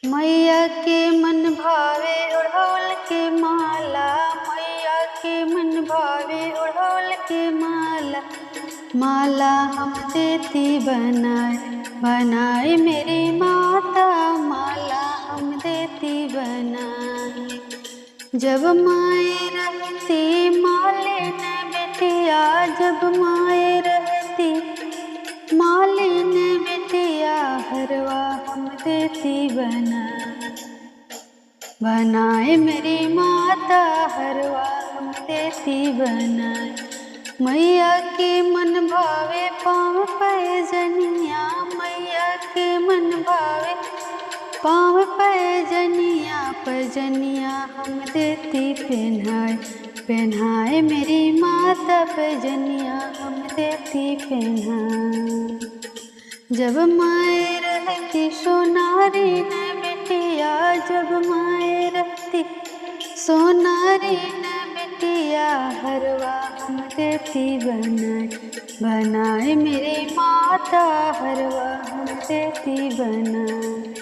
मैया के मन भावे ओढ़ौल के माला, मैया के मन भावे ओढ़ौल के माला। माला हम देती बनाए बनाए मेरी माता, माला हम देती बनाए। जब माए रहती मालिन बिटिया, जब माए रहती मालिन बिटिया, हरवा हम देती बनाए मेरी माता, हरवा हम देती बनाए। मैया के मन भावे पाँव पैजनिया, मैया के मन भावे पाँव पैजनिया, पैजनिया हम देती पहनाए मेरी माता, पैजनिया हम देती पहनाए। जब माए रहती सोनारी न बिटिया, जब माए रहती सोनारी न बिटिया, हरवा हम देती बनाए मेरी माता, हरवा हम देती बनाए।